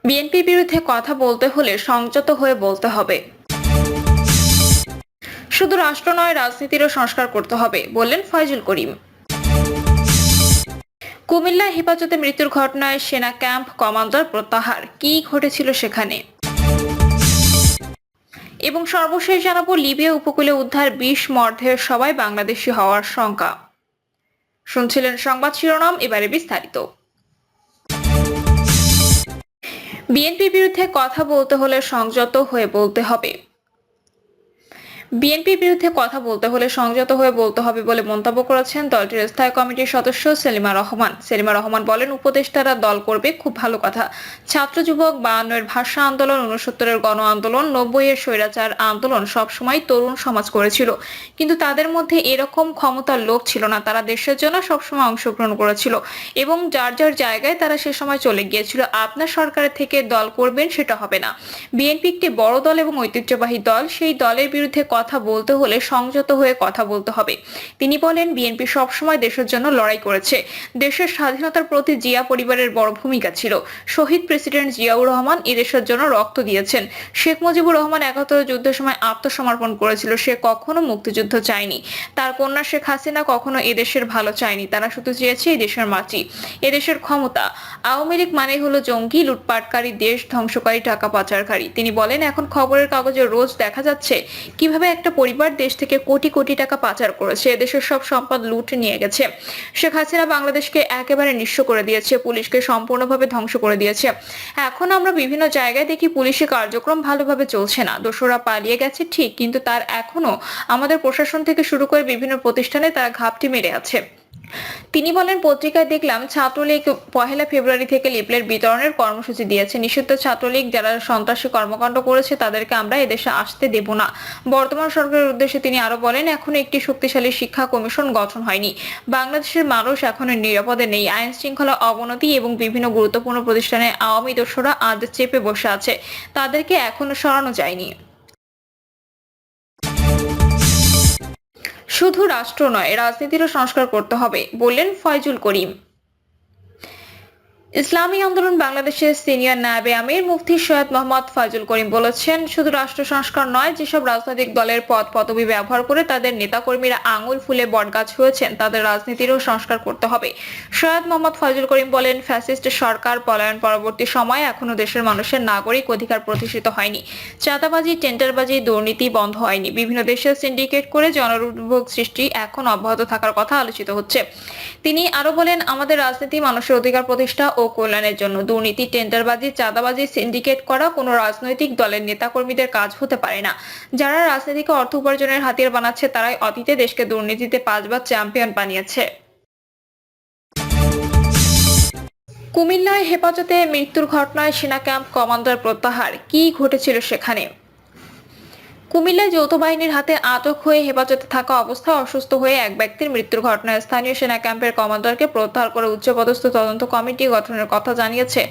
বিএনপির বিরুদ্ধে কথা বলতে হলে সংযত হয়ে বলতে হবে। শুধু রাষ্ট্র নয়, রাজনীতিরও সংস্কার করতে হবে, বললেন ফয়জুল করিম। কুমিল্লায় হেফাজতে মৃত্যুর ঘটনায় সেনা ক্যাম্প কমান্ডার প্রত্যাহার, কি ঘটেছিল সেখানে? এবং সর্বশেষ জানাবো, লিবিয়া উপকূলে উদ্ধার ২০ মরদেহের সবাই বাংলাদেশি হওয়ার শঙ্কা। শুনছিলেন সংবাদ শিরোনাম, এবারে বিস্তারিত। বিএনপির বিরুদ্ধে কথা বলতে হলে সংযত হয়ে বলতে হবে। বিএনপির বিরুদ্ধে কথা বলতে হলে সংযত হয়ে বলতে হবে বলে মন্তব্য করেছেন দলটির স্থায়ী কমিটির সদস্য সেলিমা রহমান। সেলিমা রহমান বলেন, উপদেষ্টারা দল করবে, খুব ভালো কথা। ছাত্র যুবক ৫২-এর ভাষা আন্দোলন, ৬৯-এর গণ আন্দোলন, ৯০-এর স্বৈরাচার আন্দোলন সবসময় তরুণ সমাজ করেছিল, কিন্তু তাদের মধ্যে এরকম ক্ষমতার লোভ ছিল না। তারা দেশের জন্য সবসময় অংশগ্রহণ করেছিল এবং যার যার জায়গায় তারা সে সময় চলে গিয়েছিল। আপনার সরকারের থেকে দল করবেন, সেটা হবে না। বিএনপি একটি বড় দল এবং ঐতিহ্যবাহী দল, সেই দলের বিরুদ্ধে কথা বলতে হলে সংযত হয়ে কথা বলতে হবে। তিনি বলেন, বিএনপি সবসময় দেশের জন্য লড়াই করেছে। দেশের স্বাধীনতার প্রতি জিয়া পরিবারের বড় ভূমিকা ছিল। শহীদ প্রেসিডেন্ট জিয়াউর রহমান এদেশের জন্য রক্ত দিয়েছেন। শেখ মুজিবুর রহমান ৭১ যুদ্ধের সময় আত্মসমর্পণ করেছিল। সে কখনো মুক্তিযুদ্ধ চায়নি। তার কন্যা শেখ হাসিনা কখনো এদেশের ভালো চায়নি। তারা শুধু চেয়েছে এদেশের মাটি, এদেশের ক্ষমতা। আওয়ামী লীগ মানে হলো জঙ্গি, লুটপাটকারী, দেশ ধ্বংসকারী, টাকা পাচারকারী। তিনি বলেন, এখন খবরের কাগজে রোজ দেখা যাচ্ছে কিভাবে একটা পরিবার দেশ থেকে কোটি কোটি টাকা পাচার করেছে, দেশের সব সম্পদ লুটে নিয়ে গেছে। শেখ হাসিনা বাংলাদেশকে একেবারে নিঃস্ব করে দিয়েছে, পুলিশকে সম্পূর্ণভাবে ধ্বংস করে দিয়েছে। এখন আমরা বিভিন্ন জায়গায় দেখি পুলিশি কার্যক্রম ভালোভাবে চলছে না। দোসররা পালিয়ে গেছে ঠিক, কিন্তু তার এখনো আমাদের প্রশাসন থেকে শুরু করে বিভিন্ন প্রতিষ্ঠানে তারা ঘাপটি মেরে আছে। তিনি বলেন, পত্রিকায় দেখলাম ছাত্রলীগ ১ ফেব্রুয়ারি থেকে লিফলেট বিতরণের কর্মসূচি দিয়েছে। নিষিদ্ধ ছাত্রলীগ যারা সন্ত্রাসী কর্মকাণ্ড করেছে তাদেরকে আমরা এদেশে আসতে দেব না। বর্তমান সরকারের উদ্দেশ্যে তিনি আরো বলেন, এখনো একটি শক্তিশালী শিক্ষা কমিশন গঠন হয়নি। বাংলাদেশের মানুষ এখনো নিরাপদে নেই। আইন শৃঙ্খলা অবনতি এবং বিভিন্ন গুরুত্বপূর্ণ প্রতিষ্ঠানে আওয়ামী দোসররা আজ চেপে বসে আছে, তাদেরকে এখনো সরানো যায়নি। শুধু রাষ্ট্র নয়, রাজনীতিরও সংস্কার করতে হবে, বললেন ফয়জুল করিম। ইসলামী আন্দোলন বাংলাদেশের সিনিয়র নায়েবে আমির মুফতি সৈয়দ মোহাম্মদ ফয়জুল করিম বলেছেন, শুধু রাষ্ট্র সংস্কার নয়, যেসব রাজনৈতিক দলের পদ পদবি ব্যবহার করে তাদের নেতাকর্মীরা আঙুল ফুলে বটগাছ হয়েছেন, তাদের রাজনীতিরও সংস্কার করতে হবে। সৈয়দ মোহাম্মদ ফয়জুল করিম বলেন, ফ্যাসিস্ট সরকার পলায়ন পরবর্তী সময়ে এখনো দেশের মানুষের নাগরিক অধিকার প্রতিষ্ঠিত হয়নি। চাঁদাবাজি, টেন্ডারবাজি, দুর্নীতি বন্ধ হয়নি। বিভিন্ন দেশে সিন্ডিকেট করে জনদুর্ভোগ সৃষ্টি এখন অব্যাহত থাকার কথা আলোচিত হচ্ছে। তিনি আরো বলেন, আমাদের রাজনীতি মানুষের অধিকার প্রতিষ্ঠা ও কল্যাণের জন্য। দুর্নীতি, টেন্ডারবাজি, চাঁদাবাজি, সিন্ডিকেট করা কোনো রাজনৈতিক দলের নেতাকর্মীদের কাজ হতে পারে না। যারা রাজনীতিকে অর্থ উপার্জনের হাতিয়ার বানাচ্ছে, তারাই অতীতে দেশকে দুর্নীতিতে ৫ বার চ্যাম্পিয়ন বানিয়েছে। কুমিল্লায় হেফাজতে মৃত্যুর ঘটনায় সেনা ক্যাম্প কমান্ডার প্রত্যাহার, কি ঘটেছিল সেখানে? কুমিল্লায় যৌথ বাহিনীর হাতে আটক হয়ে হেফাজতে থাকা অবস্থায় অসুস্থ হয়ে এক ব্যক্তির মৃত্যুর ঘটনায় স্থানীয় সেনা ক্যাম্পের কমান্ডারকে প্রত্যাহার করে উচ্চপদস্থ তদন্ত কমিটি গঠনের কথা জানিয়েছে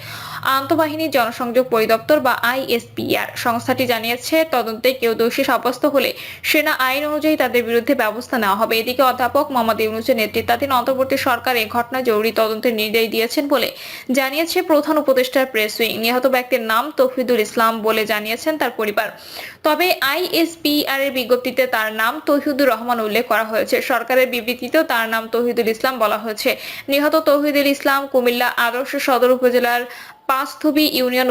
আন্তঃবাহিনী জনসংযোগ পরিদপ্তর বা আইএসপিআর। সংস্থাটি জানিয়েছে, তদন্তে কেউ দোষী সাব্যস্ত হলে সেনা আইন অনুযায়ী তাদের বিরুদ্ধে ব্যবস্থা নেওয়া হবে। এদিকে অধ্যাপক মোহাম্মদ ইউনূসের নেতৃত্বাধীন অন্তর্বর্তী সরকার এই ঘটনায় জরুরি তদন্তের নির্দেশ দিয়েছেন বলে জানিয়েছে প্রধান উপদেষ্টার প্রেস উইং। নিহত ব্যক্তির নাম তৌহিদুল ইসলাম বলে জানিয়েছেন তার পরিবার। তবে আইএসপিআর এর বিজ্ঞপ্তিতে তার নাম তৌহিদুর রহমান উল্লেখ করা হয়েছে। সরকারের বিবৃতিতেও তার নাম তৌহিদুল ইসলাম বলা হয়েছে। নিহত তৌহিদুল ইসলাম কুমিল্লা আদর্শ সদর উপজেলার পাঁচথুবি ইউনিয়ন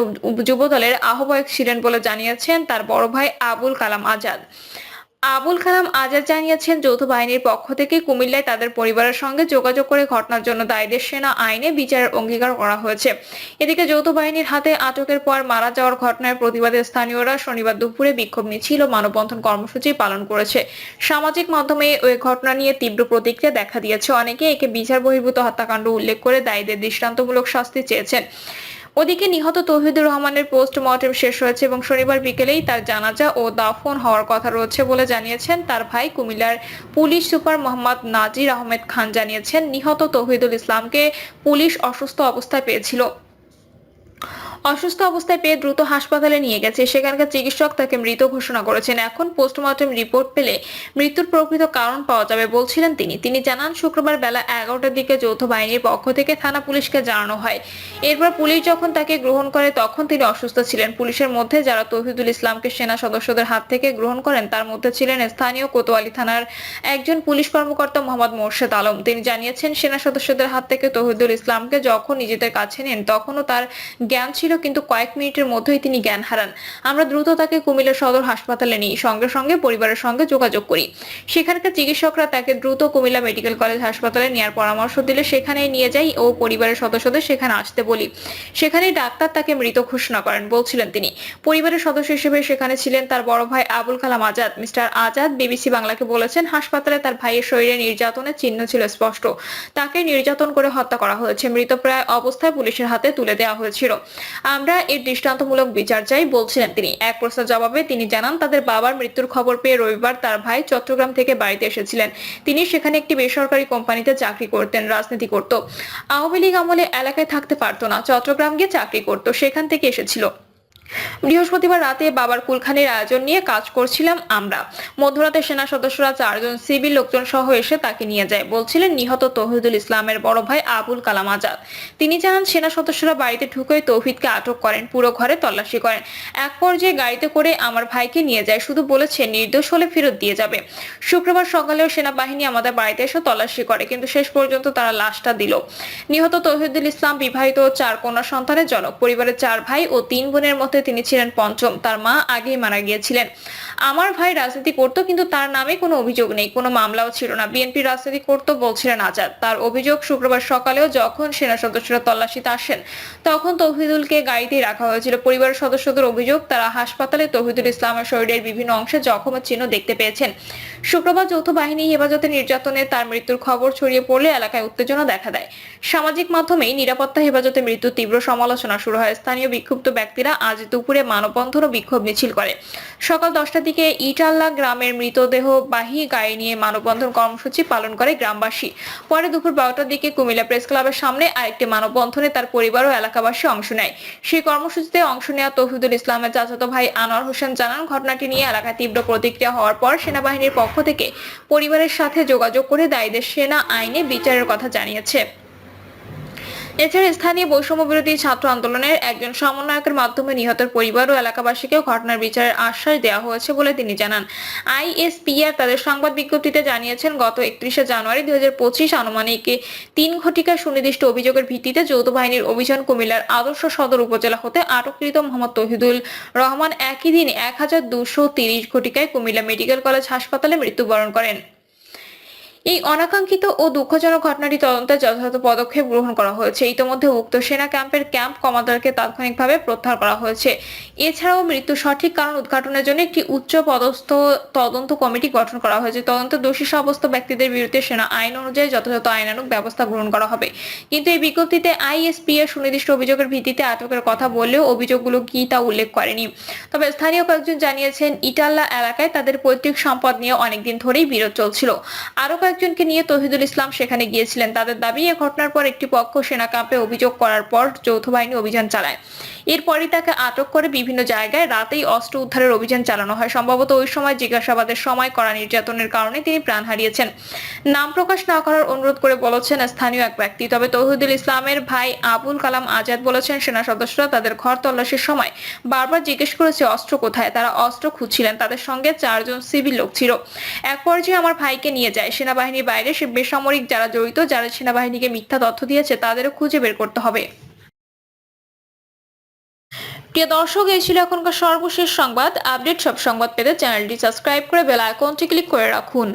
যুবদলের আহ্বায়ক ছিলেন বলে জানিয়েছেন তার বড় ভাই আবুল কালাম আজাদ। আবুল কালাম আজাদ জানিয়েছেন, যৌথ বাহিনীর পক্ষ থেকে কুমিল্লায় তাদের পরিবারের সঙ্গে যোগাযোগ করে ঘটনার জন্য দায়ীদের সেনা আইনে বিচারের অঙ্গীকার করা হয়েছে। এদিকে যৌথ বাহিনীর হাতে আটকের পর মারা যাওয়ার ঘটনার প্রতিবাদে স্থানীয়রা শনিবার দুপুরে বিক্ষোভ মিছিল ও মানববন্ধন কর্মসূচি পালন করেছে। সামাজিক মাধ্যমে ওই ঘটনা নিয়ে তীব্র প্রতিক্রিয়া দেখা দিয়েছে। অনেকে একে বিচার বহির্ভূত হত্যাকাণ্ড উল্লেখ করে দায়ীদের দৃষ্টান্তমূলক শাস্তি চেয়েছেন। ওদিকে নিহত তৌহিদুর রহমানের পোস্টমর্টেম শেষ হয়েছে এবং শনিবার বিকেলেই তার জানাজা ও দাফন হওয়ার কথা রয়েছে বলে জানিয়েছেন তার ভাই। কুমিল্লার পুলিশ সুপার মোহাম্মদ নাজির আহমেদ খান জানিয়েছেন, নিহত তৌহিদুল ইসলামকে পুলিশ অসুস্থ অবস্থায় পেয়েছিল। অসুস্থ অবস্থায় পেয়ে দ্রুত হাসপাতালে নিয়ে গেছে। সেখানকার চিকিৎসক তাকে মৃত ঘোষণা করেছেন। এখন পোস্টমর্টম রিপোর্ট পেলে মৃত্যুর প্রকৃত কারণ পাওয়া যাবে বলছিলেন তিনি জানান, শুক্রবার বেলা 11টার দিকে যৌথ বাহিনীর পক্ষ থেকে থানা পুলিশকে জানানো হয়। এরপর পুলিশ যখন তাকে গ্রহণ করে তখন তিনি অসুস্থ ছিলেন। পুলিশের মধ্যে যারা তৌহিদুল ইসলামকে সেনা সদস্যদের হাত থেকে গ্রহণ করেন তার মধ্যে ছিলেন স্থানীয় কোতোয়ালি থানার একজন পুলিশ কর্মকর্তা মোহাম্মদ মোর্শেদ আলম। তিনি জানিয়েছেন, সেনা সদস্যদের হাত থেকে তৌহিদুল ইসলামকে যখন নিজেদের কাছে নেন তখনও তার জ্ঞান ছিল, কিন্তু কয়েক মিনিটের মধ্যেই তিনি জ্ঞান হারান। আমরা দ্রুত তাকে কুমিল্লা সদর হাসপাতালে নিই, সঙ্গে সঙ্গে পরিবারের সঙ্গে যোগাযোগ করি। সেখানকার চিকিৎসকরা তাকে দ্রুত কুমিল্লা মেডিকেল কলেজ হাসপাতালে নেওয়ার পরামর্শ দিলে সেখানে নিয়ে যাই ও পরিবারের সদস্যদের সেখানে আসতে বলি। সেখানেই ডাক্তার তাকে মৃত ঘোষণা করেন বলছিলেন তিনি। পরিবারের সদস্য হিসেবে সেখানে ছিলেন তার বড় ভাই আবুল কালাম আজাদ। মিস্টার আজাদ বিবিসি বাংলাকে বলেছেন, হাসপাতালে তার ভাইয়ের শরীরে নির্যাতনের চিহ্ন ছিল স্পষ্ট। তাকে নির্যাতন করে হত্যা করা হয়েছে। মৃতপ্রায় অবস্থায় পুলিশের হাতে তুলে দেওয়া হয়েছিল। আমরা এর দৃষ্টান্তমূলক বিচার চাই বলছিলেন তিনি। এক প্রশ্নের জবাবে তিনি জানান, তাদের বাবার মৃত্যুর খবর পেয়ে রবিবার তার ভাই চট্টগ্রাম থেকে বাড়িতে এসেছিলেন। তিনি সেখানে একটি বেসরকারি কোম্পানিতে চাকরি করতেন, রাজনীতি করত। আওয়ামী লীগ আমলে এলাকায় থাকতে পারতো না, চট্টগ্রাম গিয়ে চাকরি করত, সেখান থেকে এসেছিল। বৃহস্পতিবার রাতে বাবার কুলখানির আয়োজন নিয়ে কাজ করছিলাম আমরা। মধ্যরাতে সেনা সদস্যরা 4 জন সিভিল লোকজন সহ এসে তাকে নিয়ে যায় বলছিলেন নিহত তৌহিদুল ইসলামের বড় ভাই আবুল কালাম আজাদ। তিনি জানান, সেনা সদস্যরা বাড়িতে ঢুকে তৌহিদকে আটক করেন, পুরো ঘরে তল্লাশি করেন। এক পর্যায়ে গাড়িতে করে আমার ভাইকে নিয়ে যায়, শুধু বলেছে নির্দোষ হলে ফেরত দিয়ে যাবে। শুক্রবার সকালেও সেনাবাহিনী আমাদের বাড়িতে এসে তল্লাশি করে, কিন্তু শেষ পর্যন্ত তারা লাশটা দিল। নিহত তৌহিদুল ইসলাম বিবাহিত 4 কন্যা সন্তানের জনক। পরিবারের 4 ভাই ও 3 বোনের মধ্যে তিনি ছিলেন পঞ্চম। তার মা আগেই মারা গিয়েছিলেন। আমার ভাই রাজনীতি করত, কিন্তু তার নামে কোনো অভিযোগ নেই, কোনো মামলাও ছিল না। বিএনপি রাজনীতি করত বলছিলেন আজাদ। তার অভিযোগ, শুক্রবার সকালেও যখন সেনা সদস্যরা তল্লাশিতে আসেন তখন তৌহিদুলকে গাড়িতেই রাখা হয়েছিল। পরিবারের সদস্যদের অভিযোগ, তারা হাসপাতালে তৌহিদুল ইসলামের শরীরের বিভিন্ন অংশে জখমের চিহ্ন দেখতে পেয়েছেন। শুক্রবার যৌথ বাহিনী হেফাজতে নির্যাতনে তার মৃত্যুর খবর ছড়িয়ে পড়লে এলাকায় উত্তেজনা দেখা দেয়। সামাজিক মাধ্যমেই নিরাপত্তা হেফাজতে মৃত্যুর তীব্র সমালোচনা শুরু হয়। স্থানীয় বিক্ষুব্ধ ব্যক্তিরা আজ দুপুরে মানববন্ধন ও বিক্ষোভ মিছিল করে। সকাল 10টার দিকে ইটাল্লা গ্রামের মৃতদেহবাহী গাড়ি নিয়ে মানববন্ধন কর্মসূচি পালন করে গ্রামবাসী। পরে দুপুর 12টার দিকে কুমিল্লা প্রেস ক্লাবের সামনে আরেকটি মানববন্ধনে তার পরিবার ও এলাকাবাসী অংশ নেয়। সেই কর্মসূচিতে অংশ নেওয়া তৌহিদুল ইসলামের চাচাতো ভাই আনোয়ার হোসেন জানান, ঘটনাটি নিয়ে এলাকায় তীব্র প্রতিক্রিয়া হওয়ার পর সেনাবাহিনীর পক্ষ থেকে পরিবারের সাথে যোগাযোগ করে দায়ীদের সেনা আইনে বিচারের কথা জানিয়েছে। এছাড়া স্থানীয় বৈষম্য বিরোধী ছাত্র আন্দোলনের একজন সমন্বয়কের মাধ্যমে নিহতের পরিবার ও এলাকাবাসীকেও ঘটনার বিচারের আশ্বাস দেওয়া হয়েছে বলে তিনি জানান। আইএসপিআর তাদের সংবাদ বিজ্ঞপ্তিতে জানিয়েছেন, গত 31শে জানুয়ারি 2025 আনুমানিক 3 ঘটিকার সুনির্দিষ্ট অভিযোগের ভিত্তিতে যৌথ বাহিনীর অভিযান কুমিল্লার আদর্শ সদর উপজেলা হতে আটককৃত মোহাম্মদ তৌহিদুল রহমান একই দিন 1230 ঘটিকায় কুমিল্লা মেডিকেল কলেজ হাসপাতালে মৃত্যুবরণ করেন। এই অনাকাঙ্ক্ষিত ও দুঃখজনক ঘটনাটি তদন্তে যথাযথ পদক্ষেপ গ্রহণ করা হয়েছে। ইতিমধ্যে উক্ত সেনা ক্যাম্পের ক্যাম্প কমান্ডারকে তাৎক্ষণিকভাবে প্রত্যাহার করা হয়েছে। এছাড়াও মৃত্যুর সঠিক কারণ উদ্ঘাটনের জন্য একটি উচ্চ পদস্থ তদন্ত কমিটি গঠন করা হয়েছে। তদন্তে দোষী সাব্যস্ত ব্যক্তিদের বিরুদ্ধে সেনা আইন অনুযায়ী যথাযথ আইনানুগ ব্যবস্থা গ্রহণ করা হবে। কিন্তু এই বিজ্ঞপ্তিতে আইএসপি এর সুনির্দিষ্ট অভিযোগের ভিত্তিতে আটকের কথা বললেও অভিযোগগুলো কি তা উল্লেখ করেনি। তবে স্থানীয় কয়েকজন জানিয়েছেন, ইটাল্লা এলাকায় তাদের পৈতৃক সম্পদ নিয়ে অনেকদিন ধরেই বিরোধ চলছিল। আরো কয়েকজনকে নিয়ে তৌহিদুল ইসলাম সেখানে গিয়েছিলেন। তাদের দাবি, এ ঘটনার পর একটি পক্ষ সেনা ক্যাম্পে অভিযোগ করার পর যৌথ বাহিনী অভিযান চালায়। এরপরই তাকে আটক করে বিভিন্ন জায়গায় রাতেই অস্ত্র উদ্ধারের অভিযান চালানো হয়। সম্ভবত ওই সময় জিজ্ঞাসাবাদের সময় করা নির্যাতনের কারণে তিনি প্রাণ হারিয়েছেন। নাম প্রকাশ না করার অনুরোধ করে বলেছেন স্থানীয় এক ব্যক্তি। তবে তৌহিদুল ইসলামের ভাই আবুল কালাম আজাদ বলেছেন, সেনা সদস্যরা তাদের ঘর তল্লাশির সময় বারবার জিজ্ঞেস করেছে অস্ত্র কোথায়। তারা অস্ত্র খুঁজছিলেন। তাদের সঙ্গে 4 জন সিভিল লোক ছিল। এক পর্যায়ে আমার ভাইকে নিয়ে যায়। সেনাবাহিনীর বাইরে সে বেসামরিক যারা জড়িত, যারা সেনাবাহিনীকে মিথ্যা তথ্য দিয়েছে তাদেরও খুঁজে বের করতে হবে। প্রিয় দর্শক, এই ছিল এখনকার সর্বশেষ সংবাদ। আপডেট সব সংবাদ পেতে চ্যানেলটি সাবস্ক্রাইব করে বেল আইকনটি ক্লিক করে রাখুন।